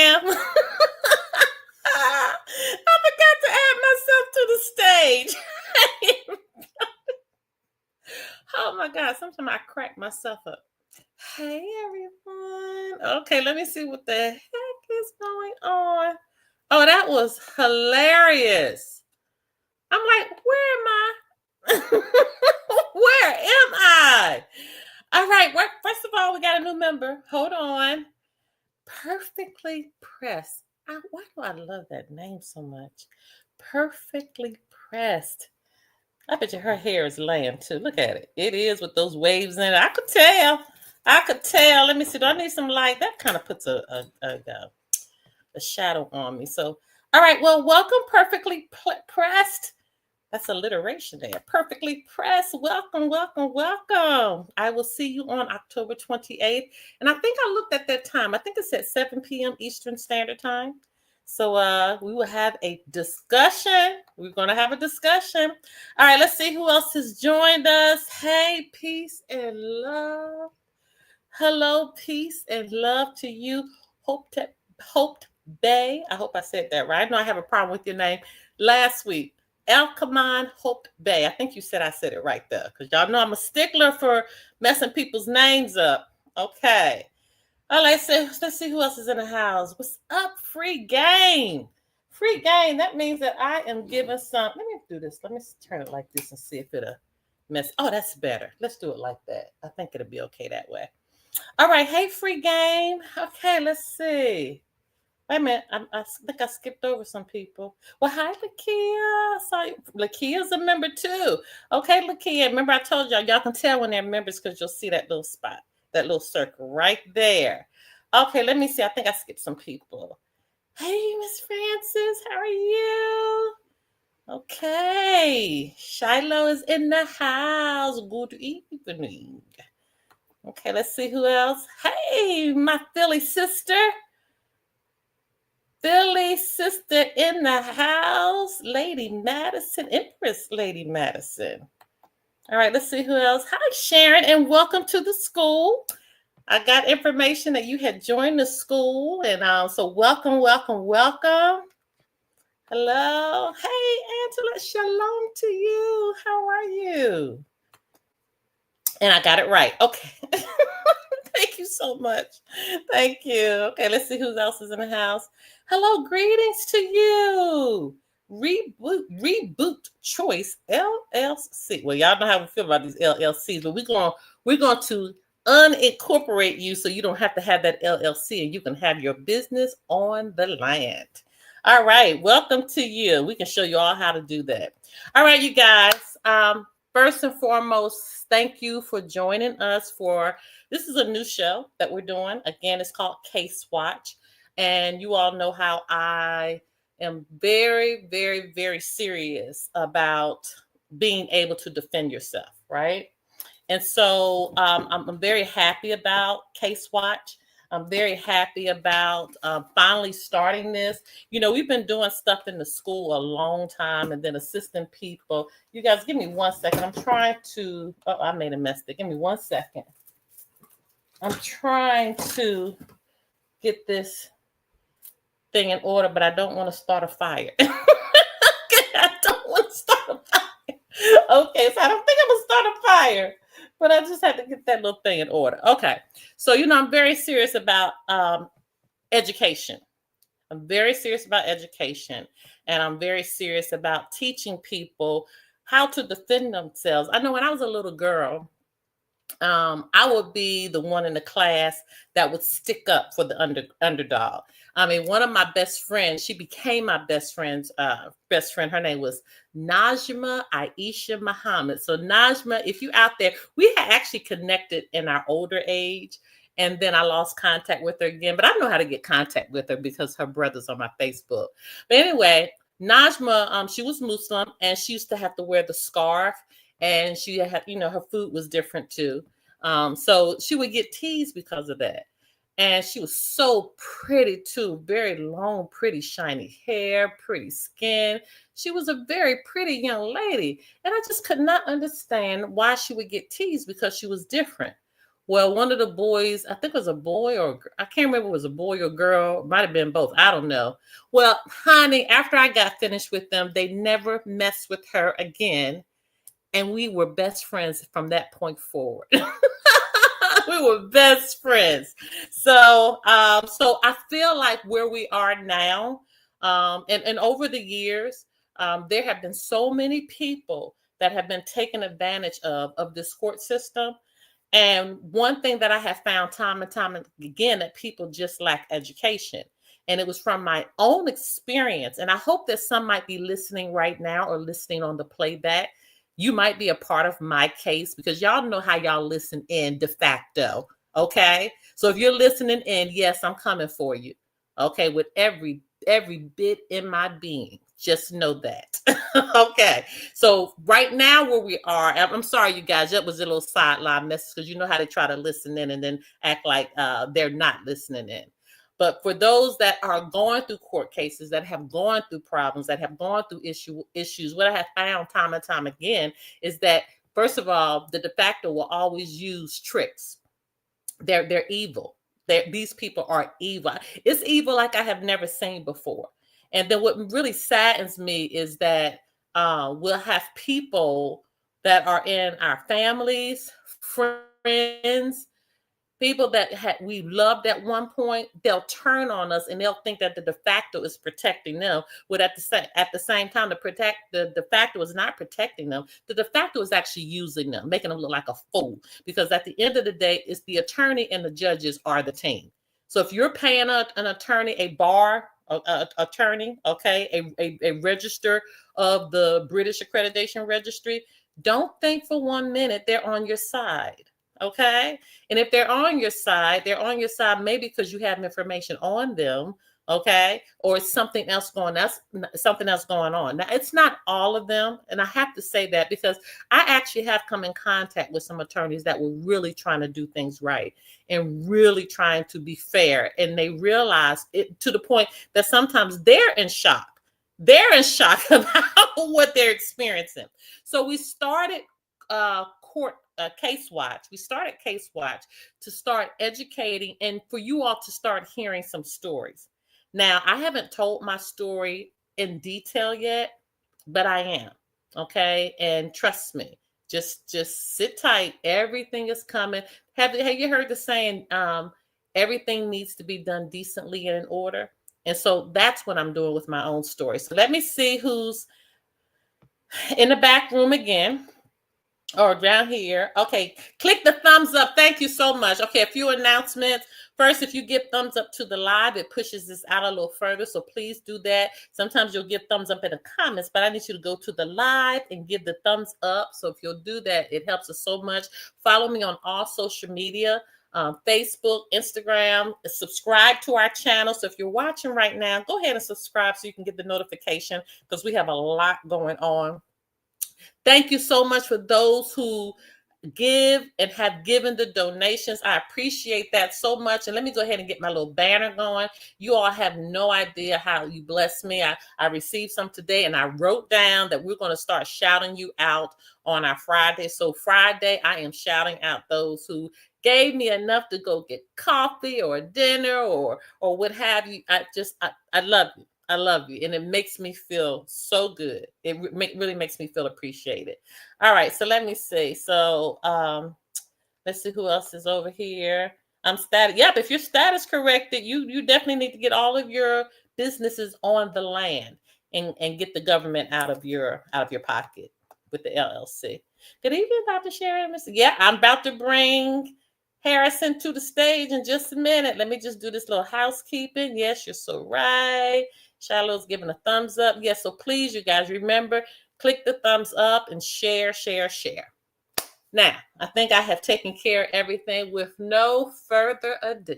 ma'am. I forgot to add myself to the stage. Oh my God, sometimes I crack myself up. Hey everyone. Okay, let me see what the heck is going on. Oh, that was hilarious. I'm like, where am I? Where am I? All right, first of all, we got a new member. Hold on. Perfectly Pressed. Why do I love that name so much? Perfectly Pressed. I bet you her hair is lamb too. Look at it. It is with those waves in it. I could tell. I could tell. Let me see. Do I need some light? That kind of puts a shadow on me. So, all right. Well, welcome, Perfectly Pressed. That's alliteration there. Perfectly Pressed. Welcome, welcome, welcome. I will see you on October 28th. And I think I looked at that time. I think it's at 7 p.m. Eastern Standard Time. So we will have a discussion. We're going to have a discussion. All right, let's see who else has joined us. Hey, peace and love. Hello, peace and love to you. Hope Bay. I hope I said that right. I know I have a problem with your name. Last week, Alkaman Hope Bay. I think you said I said it right there because y'all know I'm a stickler for messing people's names up. Okay. All right, so let's see who else is in the house. What's up, free game? Free game. That means that I am giving some. Let me do this. Let me turn it like this and see if it'll mess. Oh, that's better. Let's do it like that. I think it'll be okay that way. All right. Hey, free game. Okay, let's see. Wait a minute. I think I skipped over some people. Well, hi, Lakia. Sorry, Lakia's a member too. Okay, Lakia. Remember I told y'all can tell when they're members because you'll see that little spot, that little circle right there. Okay, let me see. I think I skipped some people. Hey, Miss Francis, how are you? Okay, Shiloh is in the house. Good evening. Okay, let's see who else. Hey, my Philly sister. Philly sister in the house. Lady Madison, Empress Lady Madison. All right, let's see who else. Hi, Sharon, and welcome to the school. I got information that you had joined the school, and so welcome, welcome, welcome. Hello. Hey, Angela, shalom to you. How are you? And I got it right. Okay. Thank you so much. Thank you. Okay, let's see who else is in the house. Hello, greetings to you. Reboot Choice LLC. Well, y'all know how we feel about these LLCs, but we're going to unincorporate you so you don't have to have that LLC and you can have your business on the land. All right, welcome to you. We can show you all how to do that. All right, you guys. First and foremost, thank you for joining us for this is a new show that we're doing. Again, it's called Case Watch. And you all know how I am very, very, very serious about being able to defend yourself, right? And so I'm very happy about Case Watch. I'm very happy about finally starting this. You know, we've been doing stuff in the school a long time and then assisting people. You guys, give me 1 second. I'm trying to, I made a mess there. Give me 1 second. I'm trying to get this thing in order, but I don't want to start a fire. Okay, I don't want to start a fire. Okay, so I don't think I'm going to start a fire. But I just had to get that little thing in order. Okay. So, I'm very serious about education. I'm very serious about education. And I'm very serious about teaching people how to defend themselves. I know when I was a little girl, I would be the one in the class that would stick up for the underdog. I mean, one of my best friends, she became my best friend. Her name was Najma Aisha Muhammad. So Najma, if you're out there, we had actually connected in our older age. And then I lost contact with her again. But I know how to get contact with her because her brother's on my Facebook. But anyway, Najma, she was Muslim and she used to have to wear the scarf. And she had, her food was different too. So she would get teased because of that. And she was so pretty too, very long, pretty, shiny hair, pretty skin. She was a very pretty young lady. And I just could not understand why she would get teased because she was different. Well, one of the boys, I think it was a boy or I can't remember if it was a boy or girl. Might have been both. I don't know. Well, honey, after I got finished with them, they never messed with her again. And we were best friends from that point forward. We were best friends. So I feel like where we are now, and over the years, there have been so many people that have been taken advantage of this court system. And one thing that I have found time and time again that people just lack education. And it was from my own experience. And I hope that some might be listening right now or listening on the playback. You might be a part of my case because y'all know how y'all listen in de facto. Okay. So if you're listening in, yes, I'm coming for you. Okay. With every bit in my being. Just know that. Okay. So right now where we are, I'm sorry, you guys, that was a little sideline message because you know how they try to listen in and then act like they're not listening in. But for those that are going through court cases, that have gone through problems, that have gone through issues, what I have found time and time again is that, first of all, the de facto will always use tricks. They're evil. These people are evil. It's evil like I have never seen before. And then what really saddens me is that we'll have people that are in our families, friends, people that we loved at one point, they'll turn on us and they'll think that the de facto is protecting them. But at the same time, the de facto is not protecting them. The de facto is actually using them, making them look like a fool. Because at the end of the day, it's the attorney and the judges are the team. So if you're paying an attorney, a bar attorney, okay, a register of the British Accreditation Registry, don't think for 1 minute they're on your side. Okay. And if they're on your side maybe because you have information on them, okay, or it's something else going on. Now, it's not all of them, and I have to say that because I actually have come in contact with some attorneys that were really trying to do things right and really trying to be fair, and they realize it to the point that sometimes they're in shock. They're in shock about what they're experiencing. So we started Case Watch. We started Case Watch to start educating and for you all to start hearing some stories. Now, I haven't told my story in detail yet, but I am. Okay. And trust me, just sit tight. Everything is coming. Have you heard the saying, everything needs to be done decently and in order? And so that's what I'm doing with my own story. So let me see who's in the back room again. Or down here. Okay, click the thumbs up. Thank you so much. Okay, a few announcements. First, if you give thumbs up to the live, it pushes this out a little further. So please do that. Sometimes you'll give thumbs up in the comments, but I need you to go to the live and give the thumbs up. So if you'll do that, it helps us so much. Follow me on all social media. Facebook, Instagram, subscribe to our channel. So if you're watching right now, go ahead and subscribe so you can get the notification because we have a lot going on. Thank you so much for those who give and have given the donations. I appreciate that so much. And let me go ahead and get my little banner going. You all have no idea how you bless me. I received some today and I wrote down that we're going to start shouting you out on our Friday. So Friday, I am shouting out those who gave me enough to go get coffee or dinner or what have you. I love you. I love you. And it makes me feel so good. It really makes me feel appreciated. All right. So let me see. So let's see who else is over here. I'm status. Yep. If your status corrected, you definitely need to get all of your businesses on the land and get the government out of your pocket with the LLC. Good evening, Dr. Sharon. Yeah, I'm about to bring Harrison to the stage in just a minute. Let me just do this little housekeeping. Yes, you're so right. Shiloh's giving a thumbs up. Yes, so please, you guys, remember, click the thumbs up and share. Now, I think I have taken care of everything with no further ado.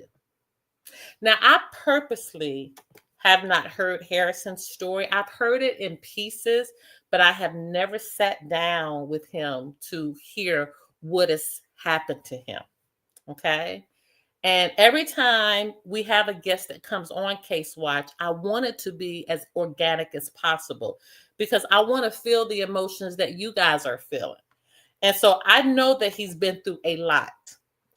Now, I purposely have not heard Harrison's story. I've heard it in pieces, but I have never sat down with him to hear what has happened to him. Okay. And every time we have a guest that comes on Case Watch, I want it to be as organic as possible because I want to feel the emotions that you guys are feeling. And so I know that he's been through a lot.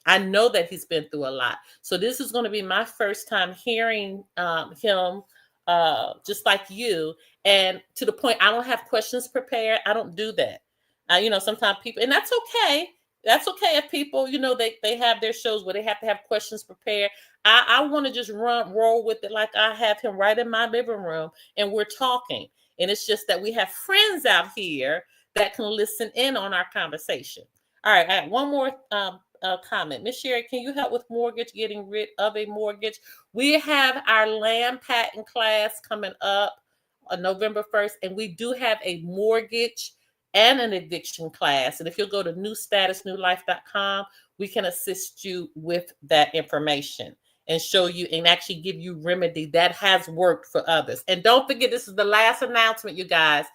I know that he's been through a lot. So this is going to be my first time hearing him, just like you. And to the point, I don't have questions prepared. I don't do that. Sometimes people, and that's okay. That's okay if people, they have their shows where they have to have questions prepared. I want to just roll with it like I have him right in my living room and we're talking. And it's just that we have friends out here that can listen in on our conversation. All right, I have one more comment. Miss Sherry, can you help with mortgage, getting rid of a mortgage? We have our land patent class coming up on November 1st, and we do have a mortgage and an eviction class. And if you'll go to newstatusnewlife.com, we can assist you with that information and show you and actually give you remedy that has worked for others. And don't forget, this is the last announcement, you guys.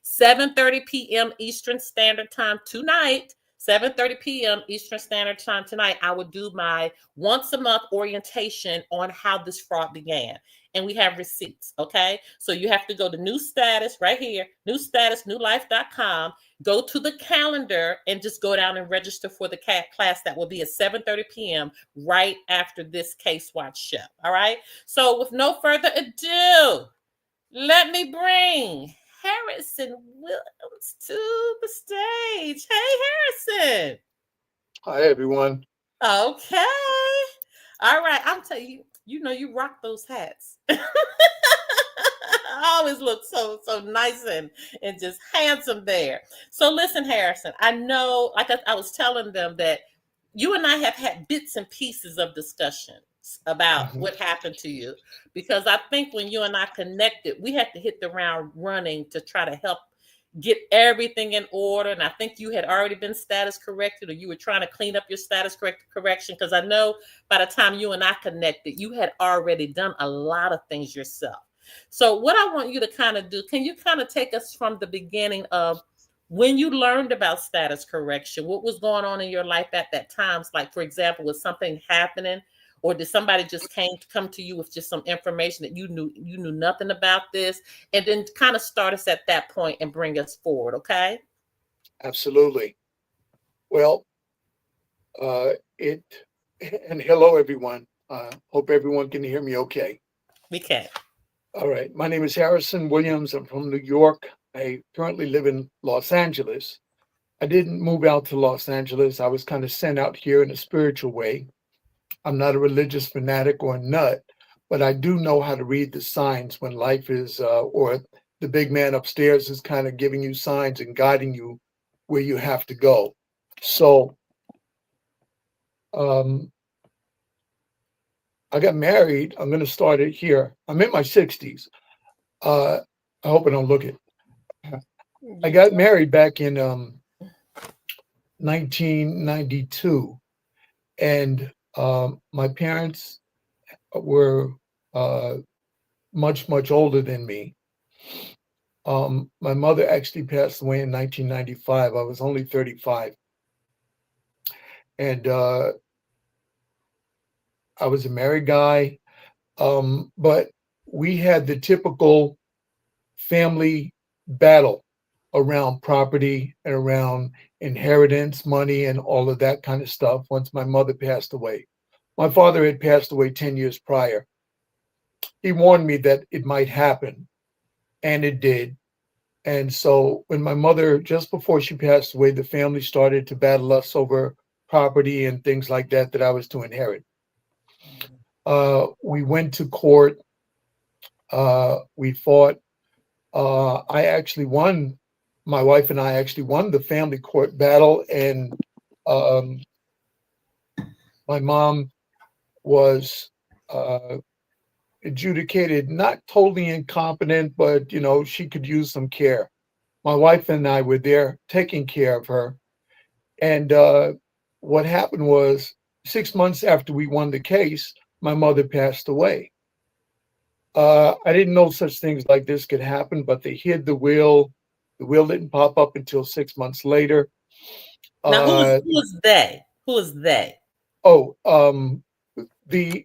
7:30 p.m. Eastern Standard Time tonight. 7:30 p.m. Eastern Standard Time tonight, I will do my once a month orientation on how this fraud began. And we have receipts, okay? So you have to go to New Status right here, newstatusnewlife.com. Go to the calendar and just go down and register for the class that will be at 7:30 p.m. right after this Case Watch show, all right? So with no further ado, let me bring Harrison Williams to the stage. Hey, Harrison. Hi, everyone. Okay. All right. I'm telling you, you rock those hats. Always look so nice and just handsome there. So listen, Harrison, I know, like I was telling them that you and I have had bits and pieces of discussions about what happened to you, because I think when you and I connected, we had to hit the ground running to try to help get everything in order. And I think you had already been status corrected, or you were trying to clean up your status correction, because I know by the time you and I connected, you had already done a lot of things yourself. So what I want you to kind of do, can you kind of take us from the beginning of when you learned about status correction? What was going on in your life at that time? Like, for example, was something happening, or did somebody just come to you with just some information that you knew nothing about this? And then kind of start us at that point and bring us forward, okay? Absolutely. Well, and hello, everyone. Hope everyone can hear me okay. We can. All right. My name is Harrison Williams. I'm from New York. I currently live in Los Angeles. I didn't move out to Los Angeles. I was kind of sent out here in a spiritual way. I'm not a religious fanatic or a nut, but I do know how to read the signs when life is, or the big man upstairs is kind of giving you signs and guiding you where you have to go. So I got married. I'm going to start it here. I'm in my 60s. I hope I don't look it. I got married back in 1992, and my parents were much, much older than me. My mother actually passed away in 1995. I was only 35. And I was a married guy, but we had the typical family battle around property and around inheritance, money, and all of that kind of stuff once my mother passed away. My father had passed away 10 years prior. He warned me that it might happen, and it did. And so when my mother, just before she passed away, the family started to battle us over property and things like that I was to inherit. We went to court. We fought. I actually won. My wife and I actually won the family court battle, and my mom was adjudicated not totally incompetent, but she could use some care. My wife and I were there taking care of her, and what happened was 6 months after we won the case, my mother passed away. I didn't know such things like this could happen, but they hid the will. The will didn't pop up until 6 months later. Now, who was they? Who was they? Oh, the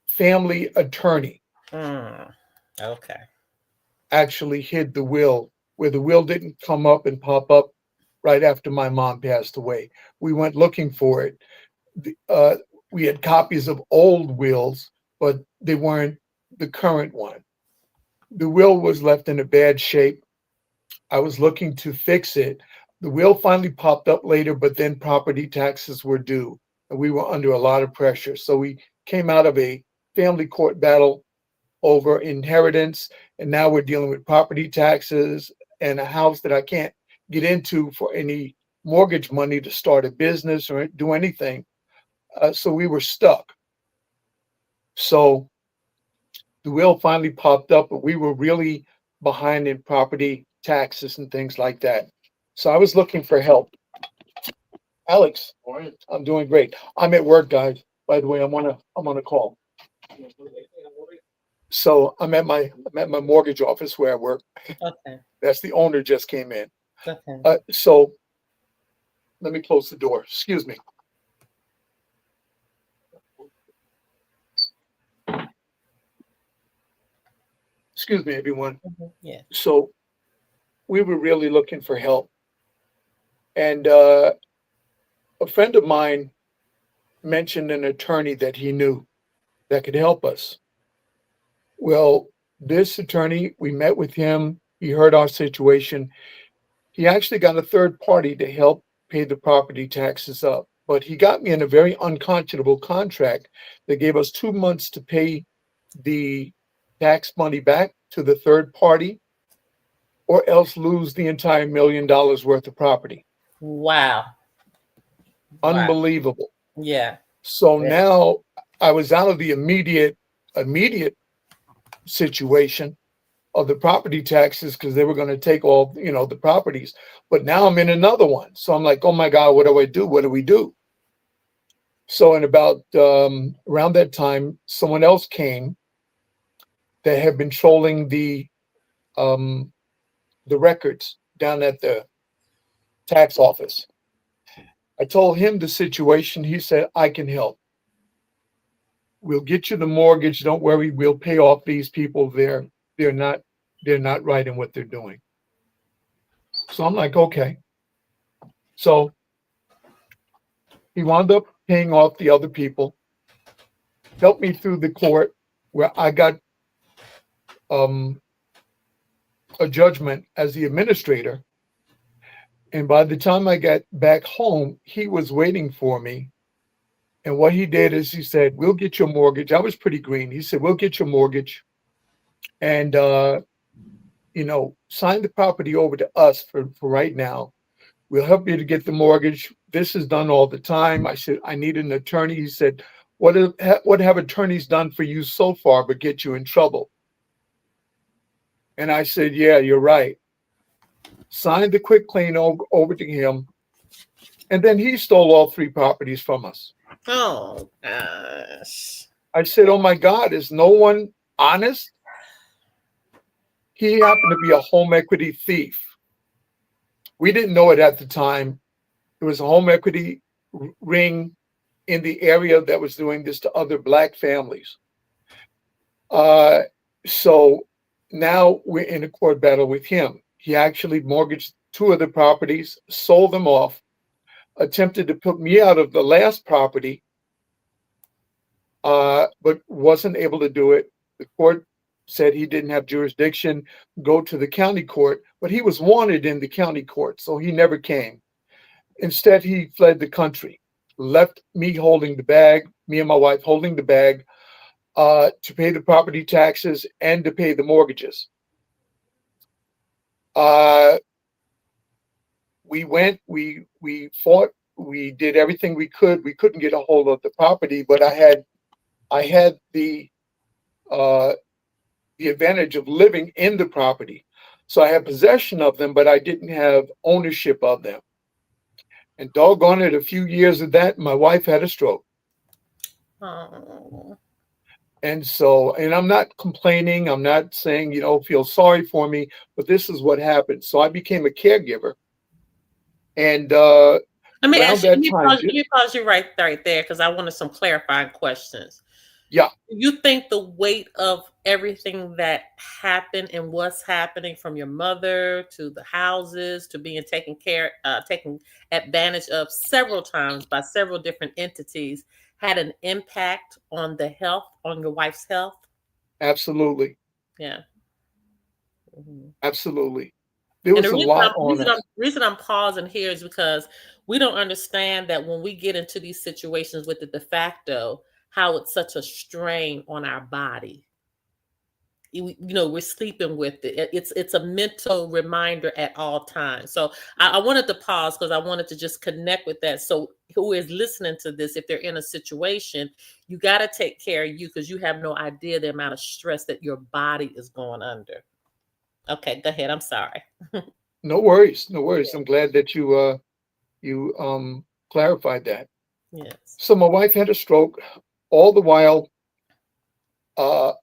family attorney. Okay. Actually hid the will, where the will didn't come up and pop up right after my mom passed away. We went looking for it. We had copies of old wills, but they weren't the current one. The will was left in a bad shape. I was looking to fix it. The will finally popped up later, but then property taxes were due, and we were under a lot of pressure. So we came out of a family court battle over inheritance, and now we're dealing with property taxes and a house that I can't get into for any mortgage money to start a business or do anything. So we were stuck. So the will finally popped up, but we were really behind in property taxes and things like that. So I was looking for help. Alex, I'm doing great. I'm at work, guys. By the way, I'm on a call. So I'm at my mortgage office where I work. Okay. That's the owner just came in. Okay. So let me close the door. Excuse me. Excuse me, everyone. Yeah. So we were really looking for help. And a friend of mine mentioned an attorney that he knew that could help us. Well, this attorney, we met with him. He heard our situation. He actually got a third party to help pay the property taxes up. But he got me in a very unconscionable contract that gave us 2 months to pay the tax money back to the third party, or else lose the entire $1 million worth of property. Wow. Unbelievable. Yeah. So now I was out of the immediate situation of the property taxes because they were going to take all, the properties. But now I'm in another one. So I'm like, oh my God, what do I do? What do we do? So in about around that time, someone else came that had been trolling the records down at the tax office. I told him the situation. He said, I can help. We'll get you the mortgage. Don't worry. We'll pay off these people. They're not right in what they're doing. So I'm like, okay. So he wound up paying off the other people, helped me through the court where I got a judgment as the administrator. And by the time I got back home, he was waiting for me. And what he did is he said, we'll get your mortgage. I was pretty green. He said, we'll get your mortgage and, sign the property over to us for right now. We'll help you to get the mortgage. This is done all the time. I said, I need an attorney. He said, what have attorneys done for you so far but get you in trouble? And I said, yeah, you're right. Signed the quitclaim over to him. And then he stole all 3 properties from us. Oh, gosh. I said, oh my God, is no one honest? He happened to be a home equity thief. We didn't know it at the time. It was a home equity ring in the area that was doing this to other Black families. So now we're in a court battle with him. He actually mortgaged 2 of the properties, sold them off, attempted to put me out of the last property, but wasn't able to do it. The court said he didn't have jurisdiction, go to the county court, but he was wanted in the county court, so he never came. Instead, he fled the country, left me holding the bag, me and my wife holding the bag, to pay the property taxes and to pay the mortgages. We went, we fought, we did everything we could. We couldn't get a hold of the property, but I had the advantage of living in the property. So I had possession of them, but I didn't have ownership of them. And doggone it, a few years of that, my wife had a stroke. Oh. And so, and I'm not complaining. I'm not saying, feel sorry for me, but this is what happened. So I became a caregiver. And let me ask you, around that let time, me pause you right there because I wanted some clarifying questions. Yeah, You think the weight of everything that happened and what's happening, from your mother to the houses to being taken advantage of several times by several different entities, had an impact on the health, on your wife's health? absolutely. Yeah. Mhm. Absolutely. There And the was a reason lot I'm on reason I'm us. reason I'm pausing here is because we don't understand that when we get into these situations with the de facto, how it's such a strain on our body. We're sleeping with it. It's a mental reminder at all times. So I wanted to pause because I wanted to just connect with that. So who is listening to this, if they're in a situation, you got to take care of you, because you have no idea the amount of stress that your body is going under. Okay, go ahead. I'm sorry. No worries, no worries. I'm glad that you clarified that. Yes. So my wife had a stroke. All the while,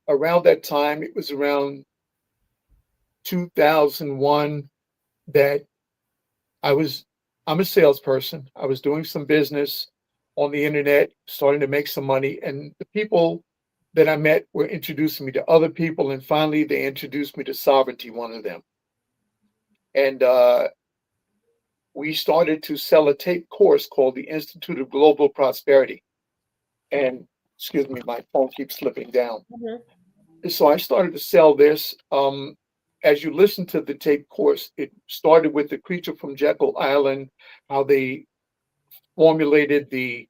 around that time, it was around 2001 that I was I'm a salesperson. I was doing some business on the internet, starting to make some money, and the people that I met were introducing me to other people, and finally they introduced me to Sovereignty, one of them. And we started to sell a tape course called the Institute of Global Prosperity. And excuse me, my phone keeps slipping down. Mhm. So I started to sell this. As you listen to the tape course, it started with the creature from Jekyll Island, how they formulated the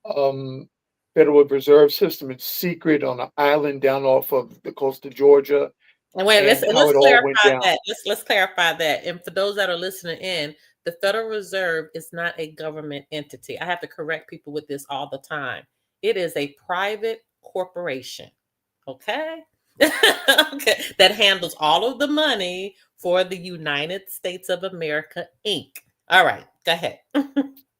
um, Federal Reserve System in secret on an island down off of the coast of Georgia, And wait, and how let's it all went clarify down. that. Let's clarify that. And for those that are listening in, the Federal Reserve is not a government entity. I have to correct people with this all the time. It is a private corporation. Okay? Okay. That handles all of the money for the United States of America, Inc. All right, go ahead.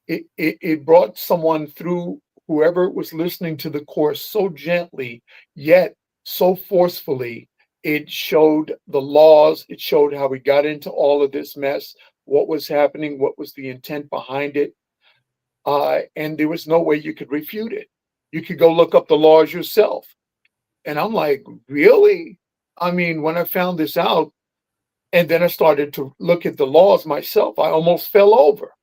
It brought someone through, whoever was listening to the course, so gently yet so forcefully. It showed the laws, it showed how we got into all of this mess, what was happening, what was the intent behind it, and there was no way you could refute it. You could go look up the laws yourself. And I'm like, really? I mean, when I found this out, and then I started to look at the laws myself, I almost fell over.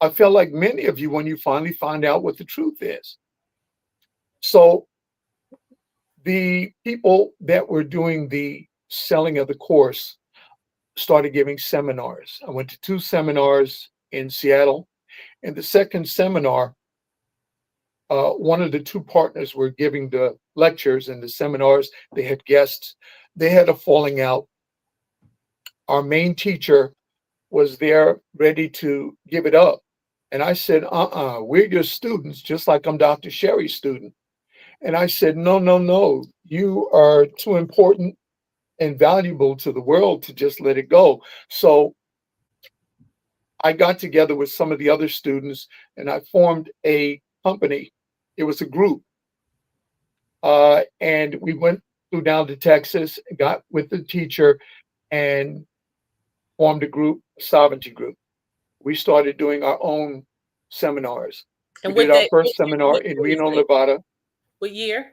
I felt like many of you when you finally find out what the truth is. So the people that were doing the selling of the course started giving seminars. I went to 2 seminars in Seattle. And the second seminar, one of the 2 partners were giving the lectures and the seminars. They had guests. They had a falling out. Our main teacher was there ready to give it up. And I said, we're your students, just like I'm Dr. Sherry's student. And I said, no, no, no, you are too important and valuable to the world to just let it go. So I got together with some of the other students and I formed a company. It was a group. And flew down to Texas, got with the teacher, and formed a group, Sovereignty Group. We started doing our own seminars. We And did our first seminar what in year was Reno, this? Nevada. What year?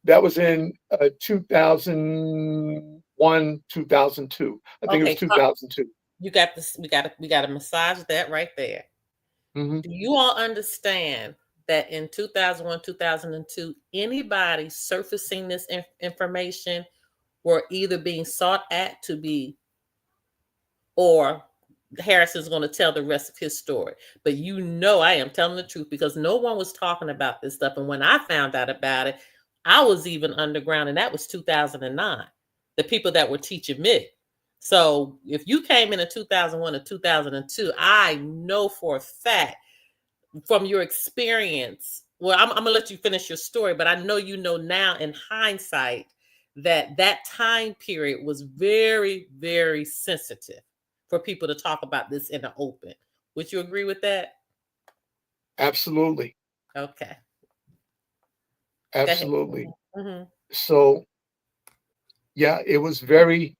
That was in 2001, 2002. I think it was Okay, 2002. you got this. We got to massage that right there. Hmm. Do you all understand that in 2001, 2002, anybody surfacing this information were either being sought at to be, or Harrison's going to tell the rest of his story. But I am telling the truth, because no one was talking about this stuff. And when I found out about it, I was even underground, and that was 2009. The people that were teaching me. So if you came in 2001 or 2002, I know for a fact from your experience. Well, I'm gonna let you finish your story, but I know now in hindsight that that time period was very, very sensitive for people to talk about this in the open. Would you agree with that? Absolutely. Okay, go ahead. Absolutely. Hmm. So, yeah, it was very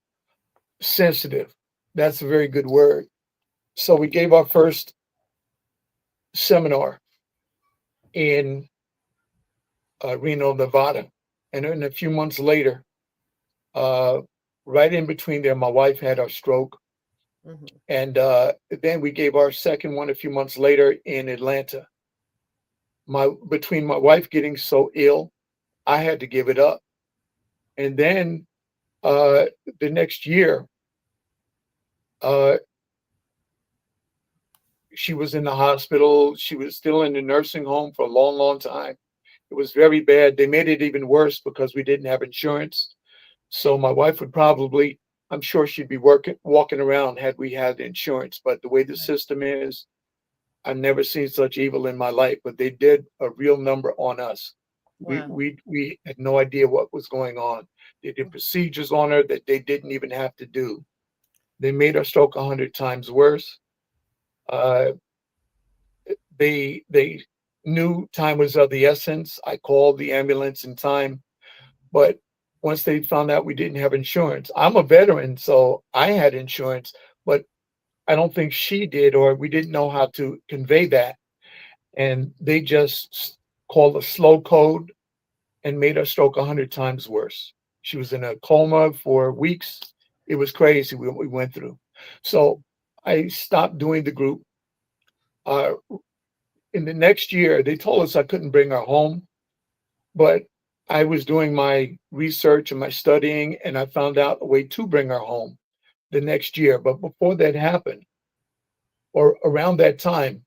sensitive. That's a very good word. So, we gave our first seminar in Reno, Nevada. And then a few months later, right in between there, my wife had a stroke. Mhm. And then we gave our second one a few months later in Atlanta. Between my wife getting so ill, I had to give it up. And then uh, the next year, uh, she was in the hospital. She was still in the nursing home for a long, long time. It was very bad. They made it even worse because we didn't have insurance. So my wife would probably, I'm sure she'd be walking around had we had insurance. But the way the system is, I've never seen such evil in my life. But they did a real number on us. We Wow. we we had no idea what was going on. They did procedures on her that they didn't even have to do. They made her stroke 100 times worse. Uh, they knew time was of the essence. I called the ambulance in time, but once they found out we didn't have insurance, I'm a veteran, so I had insurance, but I don't think she did, or we didn't know how to convey that. And they just called a slow code and made her stroke 100 times worse. She was in a coma for weeks. It was crazy what we went through. So I stopped doing the group. Uh, in the next year, they told us I couldn't bring her home, but I was doing my research and my studying, and I found out a way to bring her home the next year. But before that happened, or around that time,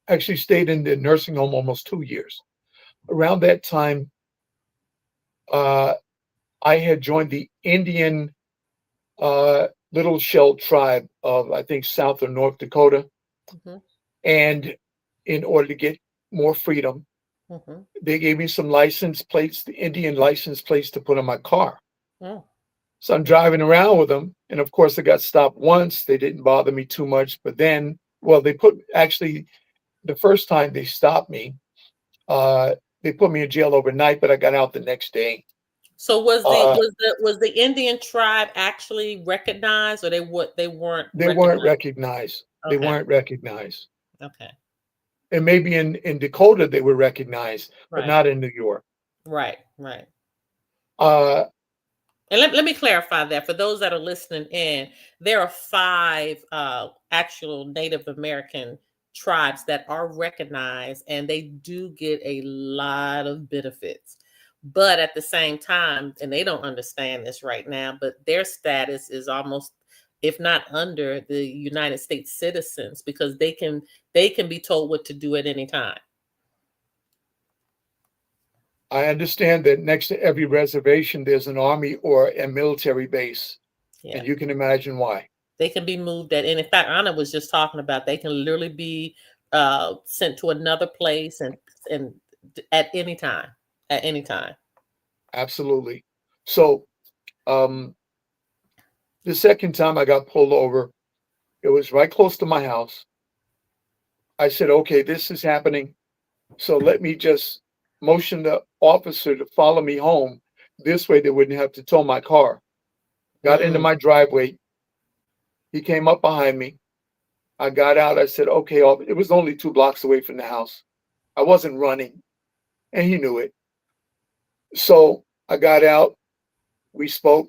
I actually stayed in the nursing home almost 2 years. Around that time, uh, I had joined the Indian Little Shell tribe of, I think, South or North Dakota. Mhm. And in order to get more freedom, Mhm. they gave me some license plates, the Indian license plates to put on my car. Mm. So I'm driving around with them. And of course, I got stopped once. They didn't bother me too much. But then, well, they put actually the first time they stopped me, uh, they put me in jail overnight, but I got out the next day. So was the Uh, was the was the Indian tribe actually recognized, or they weren't they weren't recognized? recognized. They Okay. weren't recognized. Okay. And maybe in Dakota they were recognized, but Right. not in New York. Right. Right. Uh, And let me clarify that for those that are listening in, there are five actual Native American tribes that are recognized and they do get a lot of benefits. But at the same time, and they don't understand this right now, but their status is almost, if not under the United States citizens, because they can be told what to do at any time. I understand that next to every reservation there's an army or a military base, and Yeah. you can imagine why. They can be moved at, and in fact, Anna was just talking about they can literally be sent to another place and at any time, at any time. Absolutely. So, um, the second time I got pulled over, it was right close to my house. I said, okay, this is happening. So let me just motion the officer to follow me home. This way they wouldn't have to tow my car. Got into Mm, my driveway. He came up behind me. I got out. I said, okay, it was only 2 blocks away from the house. I wasn't running, and he knew it. So I got out. We spoke.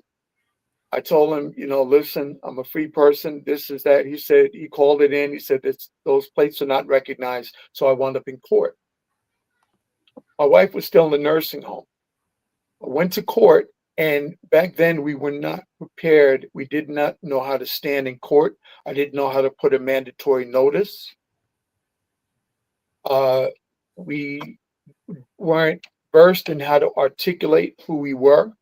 I told him, listen, I'm a free person. This is that. He said, he called it in. He said, those plates are not recognized. So I wound up in court. My wife was still in the nursing home. I went to court, and back then we were not prepared. We did not know how to stand in court. I didn't know how to put a mandatory notice. Uh, we weren't versed in how to articulate who we were.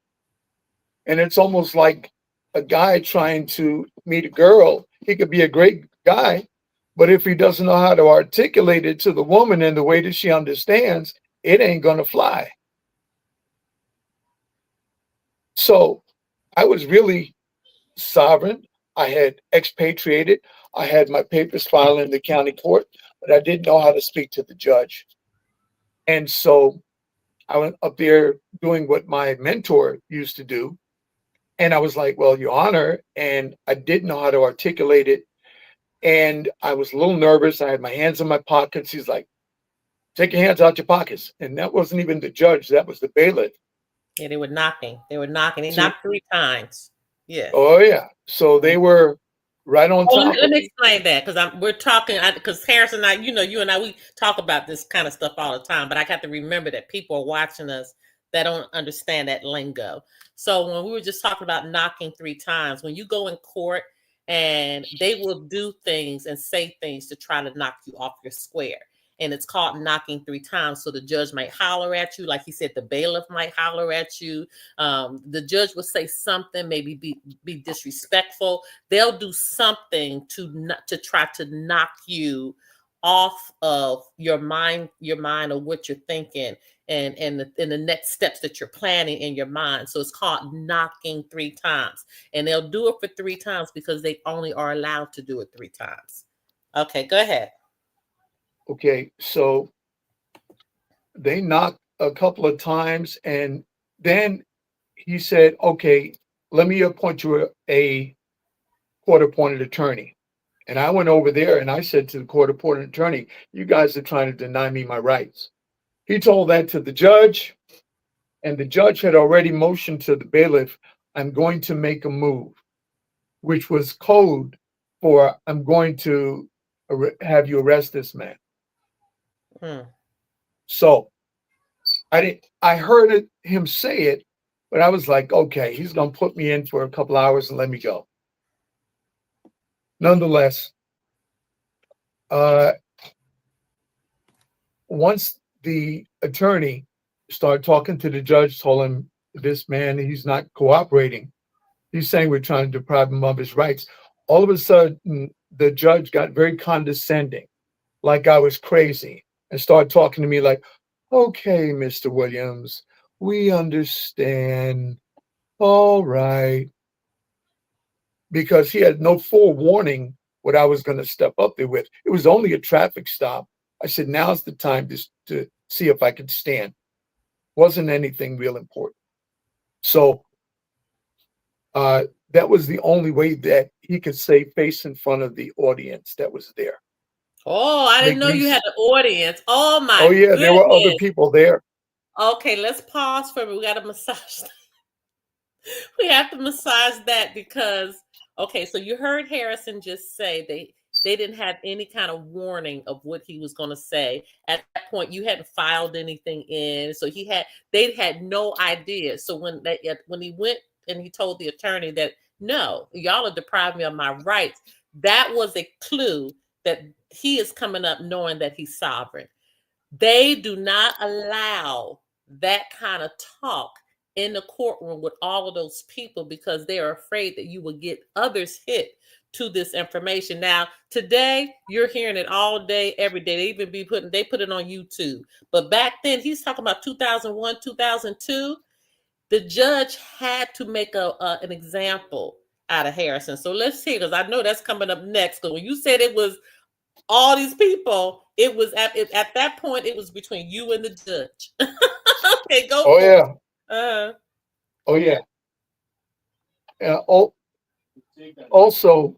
And it's almost like a guy trying to meet a girl. He could be a great guy, but if he doesn't know how to articulate it to the woman in the way that she understands, it ain't going to fly. So I was really sovereign. I had expatriated. I had my papers filed in the county court, but I didn't know how to speak to the judge. And so I went up there doing what my mentor used to do. And I was like, well, Your Honor, and I didn't know how to articulate it. And I was a little nervous. I had my hands in my pockets. He's like, Take your hands out your pockets. And that wasn't even the judge. That was the bailiff. Yeah, they were knocking. They were knocking. They So, knocked 3 times. Yes. oh yeah. So they were right on Oh, let me, top let of me me. explain that because we're talking because Harris and I, you and I, we talk about this kind of stuff all the time. But I got to remember that people are watching us that don't understand that lingo. So when we were just talking about knocking 3 times, when you go in court and they will do things and say things to try to knock you off your square. And it's called knocking 3 times. So the judge might holler at you, like he said, the bailiff might holler at you. The judge will say something, maybe be disrespectful. They'll do something to try to knock you off of your mind of what you're thinking and the next steps that you're planning in your mind. So it's called knocking 3 times. And they'll do it for 3 times because they only are allowed to do it 3 times. Okay, go ahead. Okay, so they knocked a couple of times, and then he said, okay, let me appoint you a court-appointed attorney. And I went over there and I said to the court-appointed attorney, you guys are trying to deny me my rights. He told that to the judge, and the judge had already motioned to the bailiff, I'm going to make a move, which was code for I'm going to have you arrest this man. So I heard him say it, but I was like, okay, he's going to put me in for a couple hours and let me go. Nonetheless, once the attorney started talking to the judge, told him this man, he's not cooperating. He's saying we're trying to deprive him of his rights. All of a sudden, the judge got very condescending, like I was crazy, and started talking to me like, okay, Mr. Williams, we understand. All right. Because he had no forewarning what I was going to step up there with. It was only a traffic stop. I said, now's the time to see if I could stand. Wasn't anything real important. So that was the only way that he could save face in front of the audience that was there. Oh, I didn't know you had an audience. Oh my Oh yeah, goodness. there were other people there. Okay, let's pause for a minute. We got to massage. We have to massage that because okay, so you heard Harrison just say they didn't have any kind of warning of what he was going to say. At that point, you hadn't filed anything in, so they had no idea. So when he went and he told the attorney that no, y'all are depriving me of my rights, that was a clue that he is coming up knowing that he's sovereign. They do not allow that kind of talk in the courtroom with all of those people because they are afraid that you will get others hit to this information. Now, today you're hearing it all day, every day. They put it on YouTube. But back then, he's talking about 2001, 2002. The judge had to make an example out of Harrison. So let's see, because I know that's coming up next. Because when you said it was all these people, it was at that point, it was between you and the judge. Okay, go. Oh yeah. Oh yeah. Also,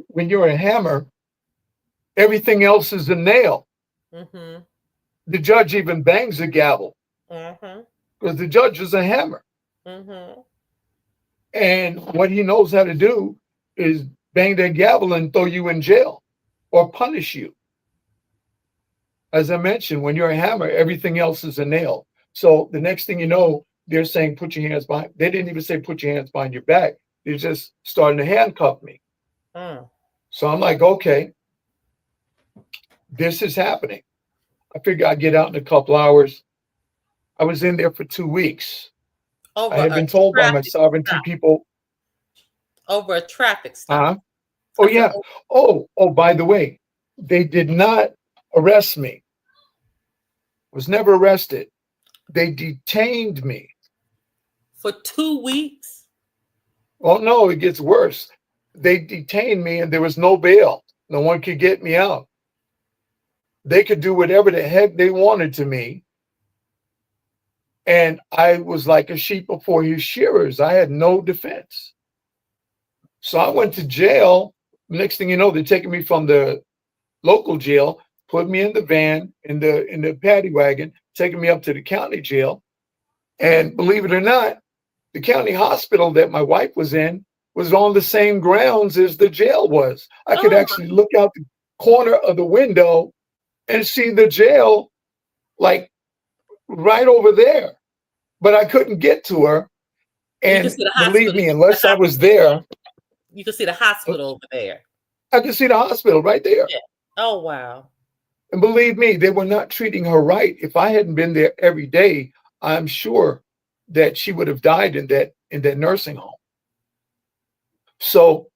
when you're a hammer, everything else is a nail. Mm-hmm. The judge even bangs a gavel because the judge is a hammer. Mm-hmm. And what he knows how to do is bang that gavel and throw you in jail or punish you. As I mentioned, when you're a hammer, everything else is a nail. So the next thing you know, they're saying, put your hands behind. They didn't even say, put your hands behind your back. They're just starting to handcuff me. So I'm like, okay, this is happening. I figure I'd get out in a couple hours. I was in there for 2 weeks. I had been told by my sovereignty people. Over a traffic stop. Oh, yeah. Oh, by the way, they did not arrest me. I was never arrested. They detained me. For 2 weeks? Well, no, it gets worse. They detained me and there was no bail. No one could get me out. They could do whatever the heck they wanted to me. And I was like a sheep before his shearers. I had no defense. So I went to jail. Next thing you know, they're taking me from the local jail put me in the van, in the paddy wagon, taking me up to the county jail. And believe it or not, the county hospital that my wife was in was on the same grounds as the jail was. I could Oh, actually look out the corner of the window and see the jail like right over there. But I couldn't get to her. you can And see the believe hospital. me, unless I was there, You can see the hospital over there. I could see the hospital right there. Yeah. Oh, wow. And believe me, they were not treating her right. If I hadn't been there every day, I'm sure that she would have died in that nursing home. So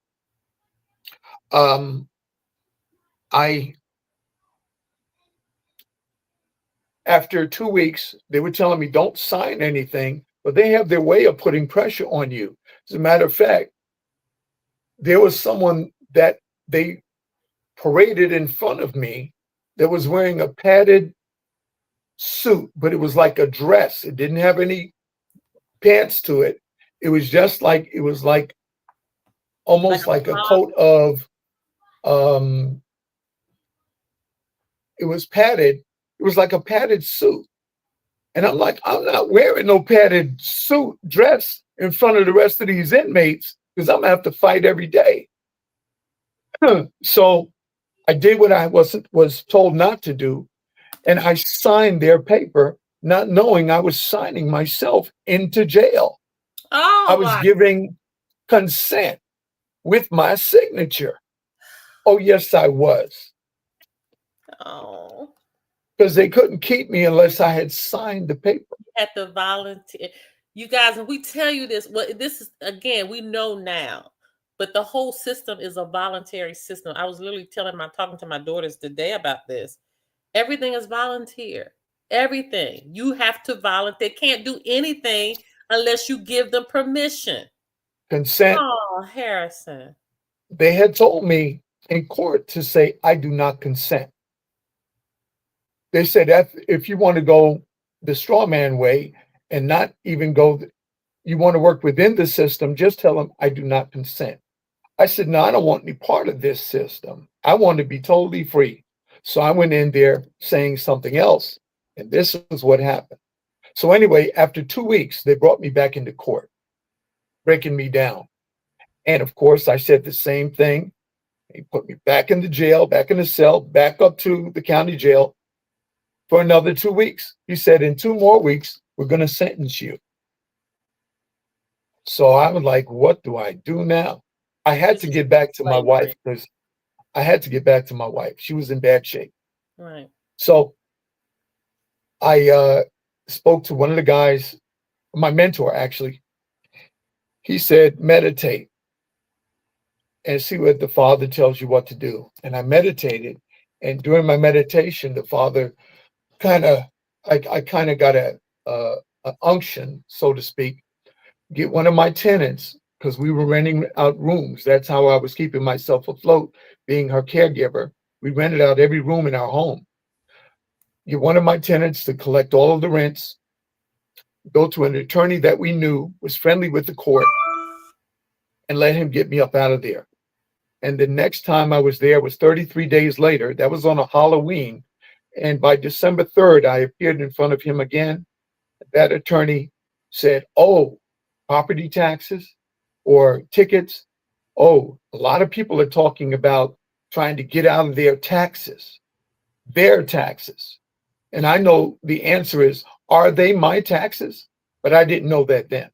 I after 2 weeks, they were telling me don't sign anything, but they have their way of putting pressure on you. As a matter of fact, there was someone that they paraded in front of me that was wearing a padded suit, but it was like a dress. It didn't have any pants to it. It was just like it was like almost like a coat of it was padded. It was like a padded suit. And I'm like, I'm not wearing no padded suit dress in front of the rest of these inmates because I'm gonna have to fight every day. So I did what I was told not to do, and I signed their paper, not knowing I was signing myself into jail. Oh, I was giving consent with my signature. Oh, yes, I was. Oh. Because they couldn't keep me unless I had signed the paper. At the volunteer. You guys, and we tell you this, well, this is, again, we know now, but the whole system is a voluntary system. I was literally talking to my daughters today about this. Everything is volunteer. Everything. You have to volunteer. They can't do anything unless you give them permission. Consent. Oh, Harrison. They had told me in court to say, I do not consent. They said that if you want to go the straw man way and not even go, you want to work within the system, just tell them, I do not consent. I said, no, I don't want any part of this system. I want to be totally free. So I went in there saying something else. And this is what happened. So anyway, after 2 weeks, they brought me back into court, breaking me down. And of course, I said the same thing. He put me back in the jail, back in the cell, back up to the county jail for another 2 weeks. He said, in 2 more weeks, we're going to sentence you. So I was like, what do I do now? I had to get back to my wife because I had to get back to my wife. She was in bad shape. Right. So I spoke to one of the guys, my mentor, actually. He said, meditate and see what the Father tells you what to do. And I meditated. And during my meditation, the Father I kind of got a unction, so to speak, get one of my tenants, because we were renting out rooms. That's how I was keeping myself afloat, being her caregiver. We rented out every room in our home. Get one of my tenants to collect all of the rents, go to an attorney that we knew was friendly with the court, and let him get me up out of there. And the next time I was there was 33 days later. That was on a Halloween. And by December 3rd, I appeared in front of him again. That attorney said, oh, property taxes or tickets. Oh, a lot of people are talking about trying to get out of their taxes. And I know the answer is, are they my taxes? But I didn't know that then.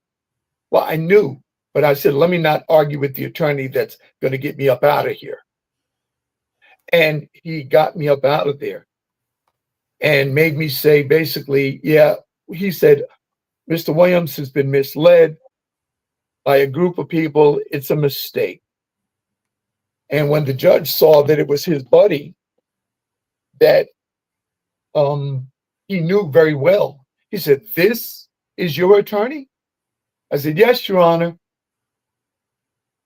Well, I knew, but I said, let me not argue with the attorney that's going to get me up out of here. And he got me up out of there and made me say, basically, yeah, he said, Mr. Williams has been misled by a group of people. It's a mistake. And when the judge saw that it was his buddy that he knew very well, he said, this is your attorney? I said, yes, Your Honor.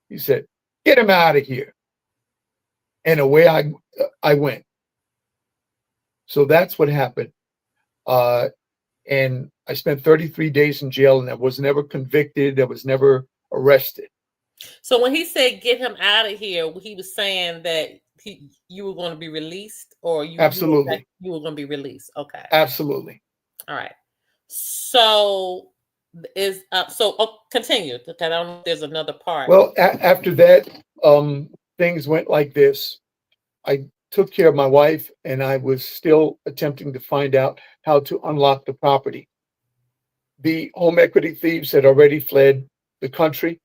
He said, get him out of here. And away I went. So that's what happened. And I spent 33 days in jail, and I was never convicted. I was never arrested. So when he said get him out of here, he was saying that you were going to be released, or Absolutely. you were going to be released? Okay. Absolutely. All right. So continue, because I don't know if there's another part. Well, after that, things went like this. I took care of my wife, and I was still attempting to find out how to unlock the property. The home equity thieves had already fled the country.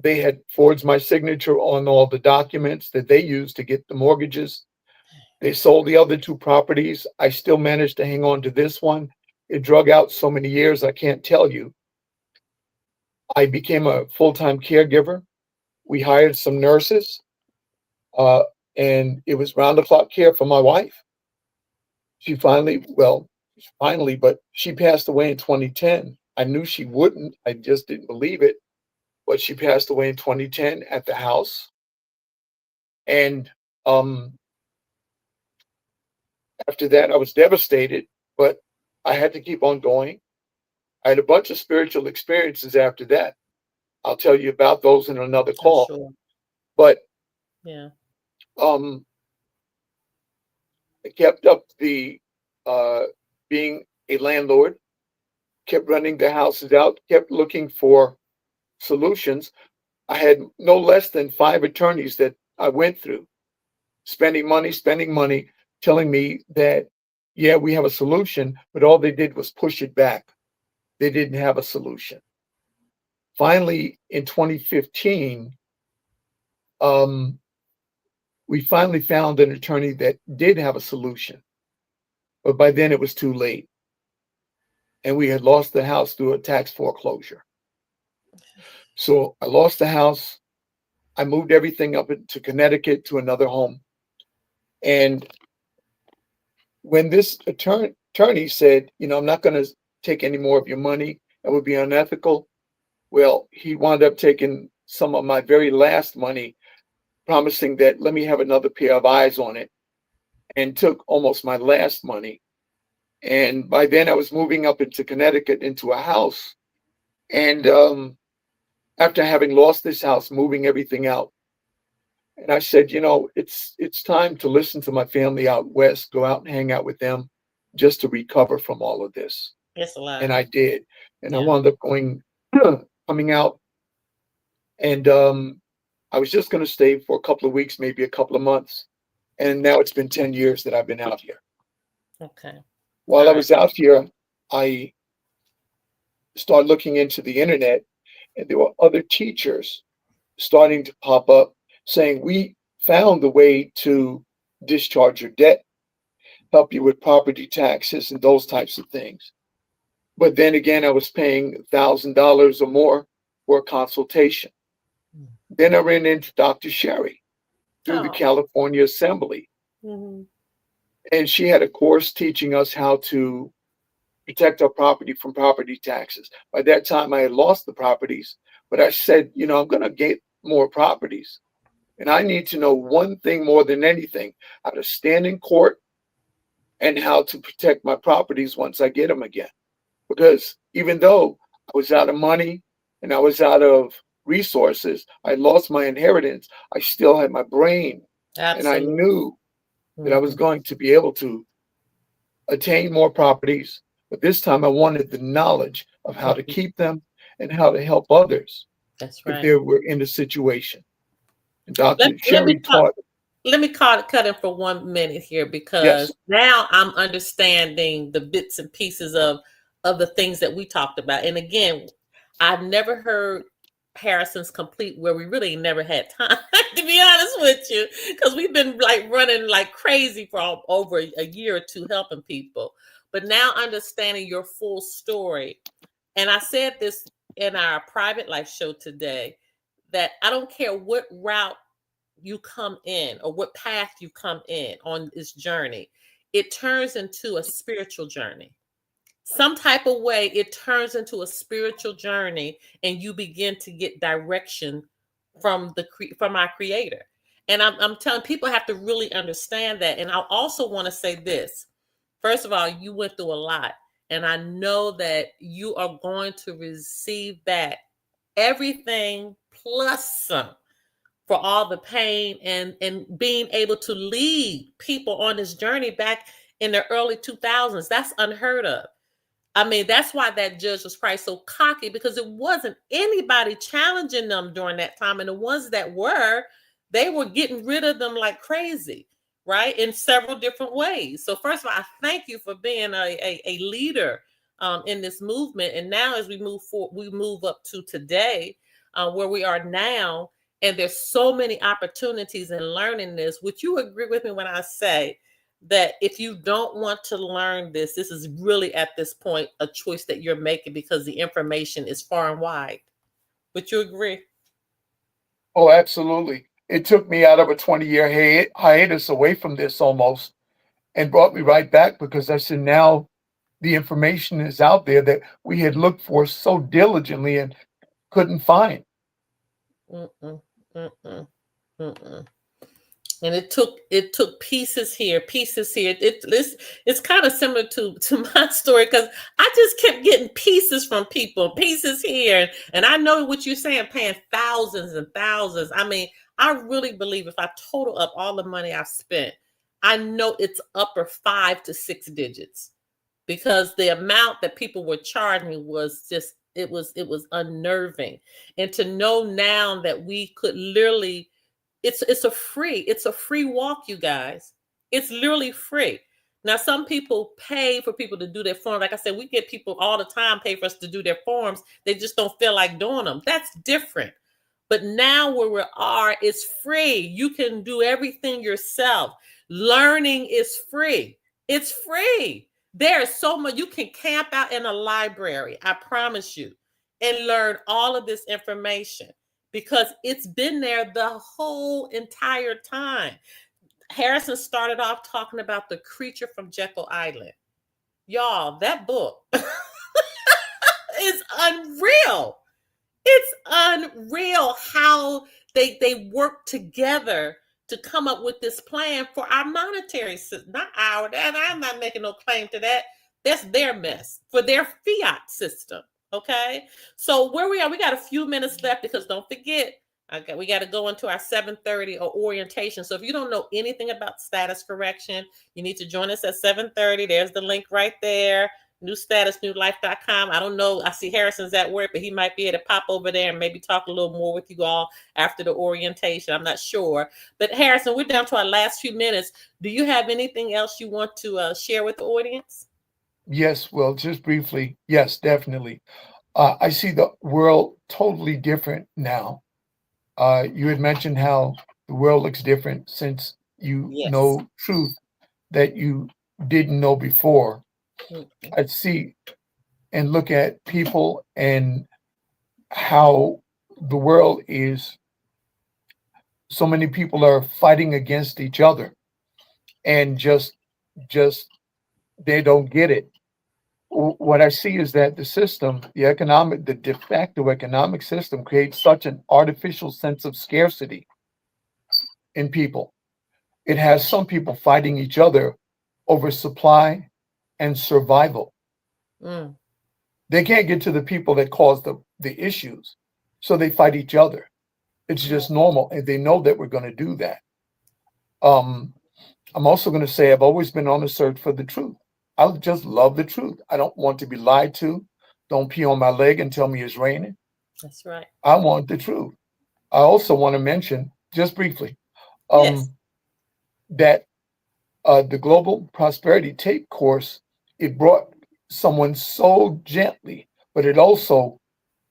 They had forged my signature on all the documents that they used to get the mortgages. They sold the other two properties. I still managed to hang on to this one. It drug out so many years, I can't tell you. I became a full-time caregiver. We hired some nurses, uh, and it was round-the-clock care for my wife. She finally, but she passed away in 2010. I knew she wouldn't. I just didn't believe it. But she passed away in 2010 at the house. And after that, I was devastated, but I had to keep on going. I had a bunch of spiritual experiences after that. I'll tell you about those in another call. Sure. But yeah, I kept up the being a landlord, kept running the houses out, kept looking for solutions. I had no less than 5 attorneys that I went through, spending money, telling me that, yeah, we have a solution, but all they did was push it back. They didn't have a solution. Finally, in 2015, we finally found an attorney that did have a solution, but by then it was too late. And we had lost the house through a tax foreclosure. So I lost the house. I moved everything up to Connecticut to another home. And when this attorney said, I'm not going to take any more of your money, that would be unethical. Well, he wound up taking some of my very last money, promising that let me have another pair of eyes on it, and took almost my last money. And by then I was moving up into Connecticut into a house. And after having lost this house, moving everything out, and I said, it's time to listen to my family out west, go out and hang out with them just to recover from all of this. it's a lot. And I did. And I Yeah. wound up coming out. And I was just going to stay for a couple of weeks, maybe a couple of months. And now it's been 10 years that I've been out here. Okay. While I was out here, I started looking into the internet, and there were other teachers starting to pop up saying, we found the way to discharge your debt, help you with property taxes and those types of things. But then again, I was paying $1,000 or more for a consultation. Then I ran into Dr. Sherry through the California Assembly. Mm-hmm. And she had a course teaching us how to protect our property from property taxes. By that time, I had lost the properties, but I said, I'm going to get more properties. And I need to know one thing more than anything, how to stand in court and how to protect my properties once I get them again. Because even though I was out of money and I was out of resources, I lost my inheritance, I still had my brain. Absolutely. And I knew that I was going to be able to attain more properties. But this time I wanted the knowledge of how to keep them and how to help others. That's right. If they were in a situation. And Dr. Sherry taught. Let me cut in for 1 minute here, because now I'm understanding the bits and pieces of the things that we talked about. And again, I've never heard Harrison's Complete where we really never had time, to be honest with you, because we've been running like crazy for over a year or two helping people. But now understanding your full story, and I said this in our private life show today, that I don't care what route you come in or what path you come in on this journey, it turns into a spiritual journey. Some type of way it turns into a spiritual journey, and you begin to get direction from our Creator. And I'm telling people have to really understand that. And I also want to say this. First of all, you went through a lot, and I know that you are going to receive back everything plus some for all the pain and being able to lead people on this journey back in the early 2000s. That's unheard of. I mean, that's why that judge was probably so cocky, because it wasn't anybody challenging them during that time. And the ones that were, they were getting rid of them like crazy, right? In several different ways. So first of all, I thank you for being a leader in this movement. And now as we move forward, we move up to today, where we are now. And there's so many opportunities in learning this. Would you agree with me when I say that if you don't want to learn this, this is really at this point a choice that you're making, because the information is far and wide? Would you agree? Oh, absolutely. It took me out of a 20-year hiatus away from this almost and brought me right back, because I said now the information is out there that we had looked for so diligently and couldn't find. Mm-mm, mm-mm, mm-mm. And it took pieces here, pieces here. It's kind of similar to my story, because I just kept getting pieces from people, pieces here. And I know what you're saying, paying thousands and thousands. I mean, I really believe if I total up all the money I've spent, I know it's upper 5 to 6 digits, because the amount that people were charging me was just, it was unnerving. And to know now that we could literally, it's a free walk, you guys. It's literally free. Now, some people pay for people to do their forms. Like I said, we get people all the time pay for us to do their forms. They just don't feel like doing them. That's different. But now where we are, it's free. You can do everything yourself. Learning is free. It's free. There's so much. You can camp out in a library, I promise you, and learn all of this information, because it's been there the whole entire time. Harrison started off talking about The Creature from Jekyll Island. Y'all, that book is unreal. It's unreal how they work together to come up with this plan for our monetary system. Not our, and I'm not making no claim to that. That's their mess, for their fiat system. Okay. So where we are, we got a few minutes left, because don't forget, we got to go into our 7:30 or orientation. So if you don't know anything about status correction, you need to join us at 7:30. There's the link right there. NewStatusNewLife.com. I don't know. I see Harrison's at work, but he might be able to pop over there and maybe talk a little more with you all after the orientation. I'm not sure. But Harrison, we're down to our last few minutes. Do you have anything else you want to share with the audience? Yes, well, just briefly, yes, definitely. I see the world totally different now. You had mentioned how the world looks different since you Yes. know truth that you didn't know before. Mhm. I see and look at people and how the world is, so many people are fighting against each other, and just they don't get it. What I see is that the system, the de facto economic system, creates such an artificial sense of scarcity in people. It has some people fighting each other over supply and survival. Mm. They can't get to the people that cause the issues, so they fight each other. It's just normal, and they know that we're going to do that. I'm also going to say I've always been on the search for the truth. I just love the truth. I don't want to be lied to. Don't pee on my leg and tell me it's raining. That's right. I want the truth. I also want to mention, just briefly, Yes. that the Global Prosperity Tape course, it brought someone so gently, but it also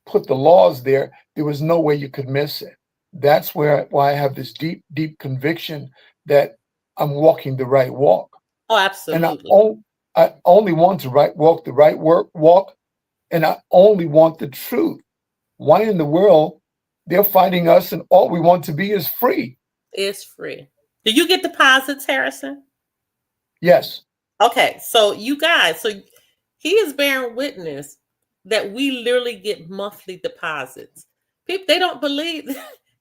put the laws there. There was no way you could miss it. That's why I have this deep, deep conviction that I'm walking the right walk. Oh, And absolutely. I only want to walk the right walk, and I only want the truth. Why in the world they're fighting us, and all we want to be is free? It's free. Do you get deposits, Harrison? Yes. Okay, so you guys, so he is bearing witness that we literally get monthly deposits. People, they don't believe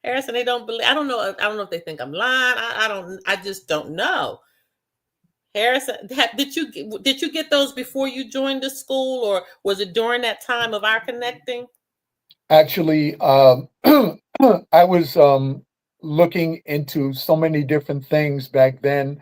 Harrison. They don't believe. I don't know. I don't know if they think I'm lying. I don't. I just don't know. Harrison, did you get those before you joined the school, or was it during that time of our connecting? Actually, I was looking into so many different things back then,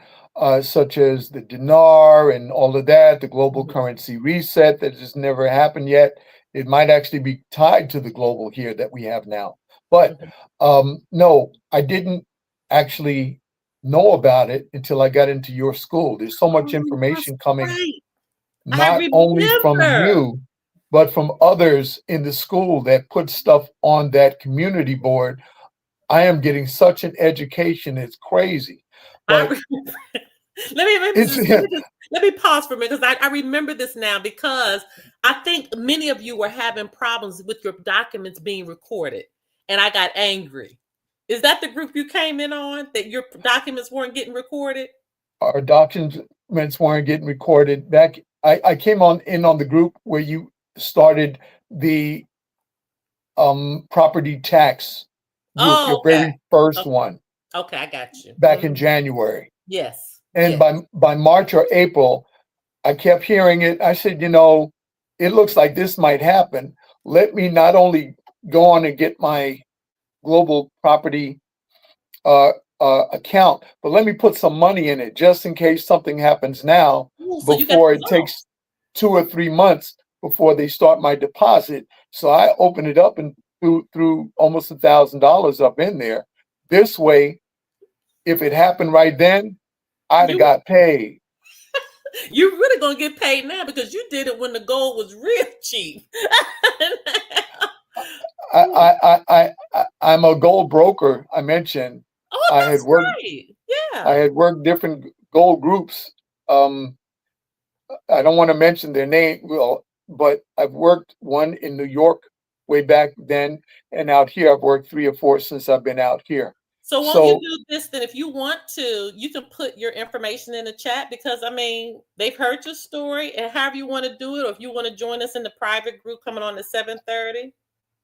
such as the dinar and all of that, the global Mhm. currency reset that just never happened yet. It might actually be tied to the global here that we have now. But Mhm. no, I didn't actually know about it until I got into your school. There's so much Oh, that's information coming right. I not only from remember. you, but from others in the school that put stuff on that community board. I am getting such an education, it's crazy. I But remember. Let me it's just let me just let me pause for a minute because I remember this now because I think many of you were having problems with your documents being recorded, and I got angry. Is that the group you came in on that your documents weren't getting recorded? our documents weren't getting recorded. Back I came on in on the group where you started the property tax group, Oh, your okay. very first Okay, one okay, I got you. back in Mhm. January. Yes, And yes. by March or April, I kept hearing it. I said, you know, it looks like this might happen. Let me not only go on and get my global property uh, account, but let me put some money in it just in case something happens now Ooh, so you got before the it loan. takes 2 or 3 months before they start my deposit. So I opened it up and threw almost $1,000 up in there. This way, if it happened right then, I'd have You got paid. you really gonna get paid now because you did it when the gold was real cheap. Ooh. I'm a gold broker. I mentioned Oh, I had that's worked right. I Yeah. had worked different gold groups. Um, I don't want to mention their name, well, but I've worked one in New York way back then, and out here I've worked 3 or 4 since I've been out here. So won't you So, do this then? If you want to, you can put your information in the chat because I mean they've heard your story and however you want to do it, or if you want to join us in the private group coming on at 7:30.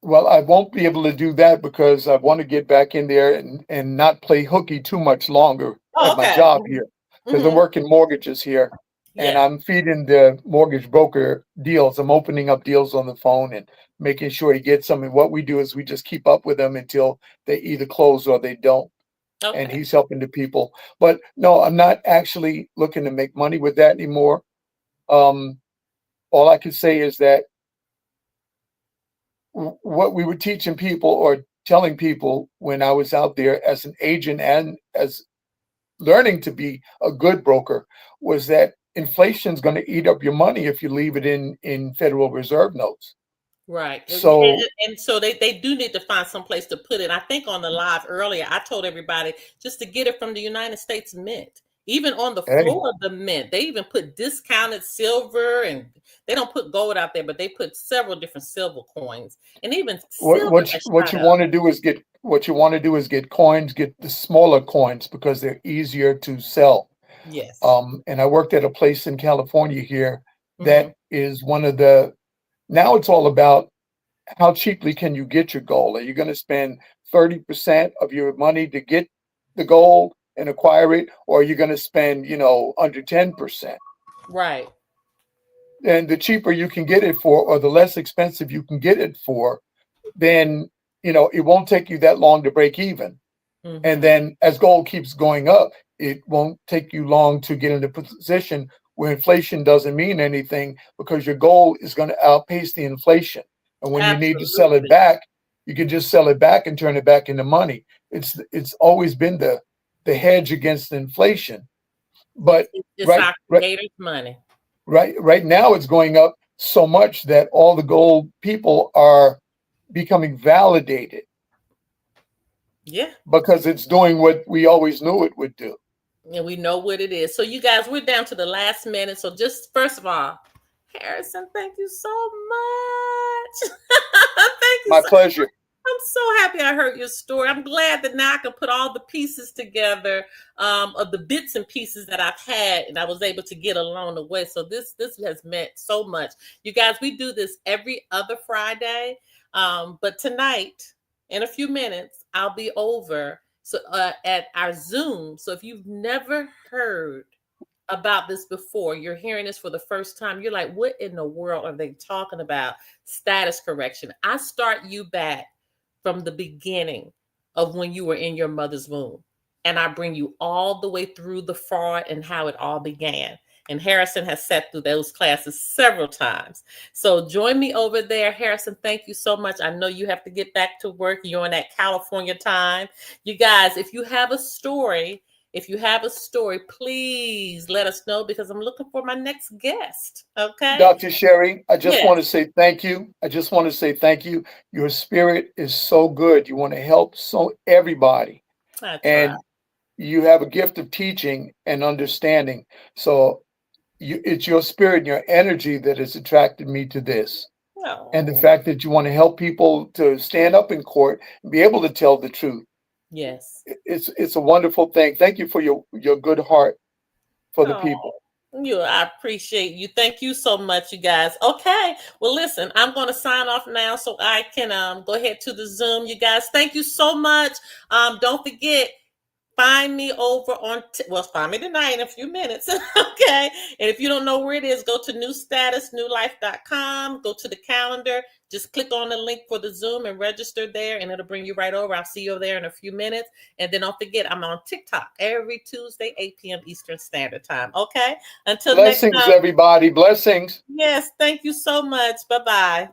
well, I won't be able to do that because I want to get back in there and not play hooky too much longer Oh, at my okay. job Hmm. here because I'm Hmm. working mortgages here and Yes. I'm feeding the mortgage broker deals. I'm opening up deals on the phone and making sure he gets some. And what we do is we just keep up with them until they either close or they don't. And Okay. he's helping the people. But no, I'm not actually looking to make money with that anymore. Um, all I can say is that what we were teaching people or telling people when I was out there as an agent and as learning to be a good broker was that inflation is going to eat up your money if you leave it in Federal Reserve notes. Right. So, And so they do need to find some place to put it. I think on the live earlier, I told everybody just to get it from the United States Mint. Even on the hey, floor of the mint, they even put discounted silver and they don't put gold out there, but they put several different silver coins. And even silver has what shot you up. want to do is get coins, get the smaller coins because they're easier to sell. Yes. And I worked at a place in California here Hmm. that is one of the now it's all about how cheaply can you get your gold? Are you going to spend 30% of your money to get the gold and acquire it, or are you going to spend, under 10%? Right. And the cheaper you can get it for, or the less expensive you can get it for, then, it won't take you that long to break even. And Hmm. then as gold keeps going up, it won't take you long to get into a position where inflation doesn't mean anything because your gold is going to outpace the inflation. And when you need to sell it Absolutely. back, you can just sell it back and turn it back into money. It's always been the hedge against inflation. But It's right our right creator's money. right now it's going up so much that all the gold people are becoming validated Yeah. because it's doing what we always knew it would do. And we know what it is. So, you guys, we're down to the last minute. So, just first of all, Harrison, thank you so much. Thank you My so. pleasure. I'm so happy I heard your story. I'm glad that now I can put all the pieces together of the bits and pieces that I've had, and I was able to get along the way. So this has meant so much. You guys, we do this every other Friday, but tonight, in a few minutes, I'll be over at our Zoom. So if you've never heard about this before, you're hearing this for the first time, you're like, what in the world are they talking about? Status correction. I start you back from the beginning of when you were in your mother's womb. And I bring you all the way through the fraud and how it all began. And Harrison has sat through those classes several times. So join me over there. Harrison, thank you so much. I know you have to get back to work. You're on that California time. You guys, if you have a story, please let us know, because I'm looking for my next guest. Okay. Dr. Sherry, I just Yes. want to say thank you. I just want to say thank you. Your spirit is so good. You want to help everybody. That's And right. you have a gift of teaching and understanding. So it's your spirit and your energy that has attracted me to this. And the Oh, fact that you want to help people to stand up in court and be able to tell the truth. yes. It's a wonderful thing. Thank you for your good heart for the Oh, people. I appreciate you. Thank you so much, you guys. Okay. Well, listen, I'm going to sign off now so I can go ahead to the Zoom. You guys, thank you so much. Don't forget, find me over on, find me tonight in a few minutes. Okay. And if you don't know where it is, go to newstatusnewlife.com, go to the calendar, just click on the link for the Zoom and register there, and it'll bring you right over. I'll see you there in a few minutes. And then don't forget, I'm on TikTok every Tuesday, 8 p.m. Eastern Standard Time. Okay. Until next Blessings, time. everybody. Blessings. Yes. Thank you so much. Bye-bye.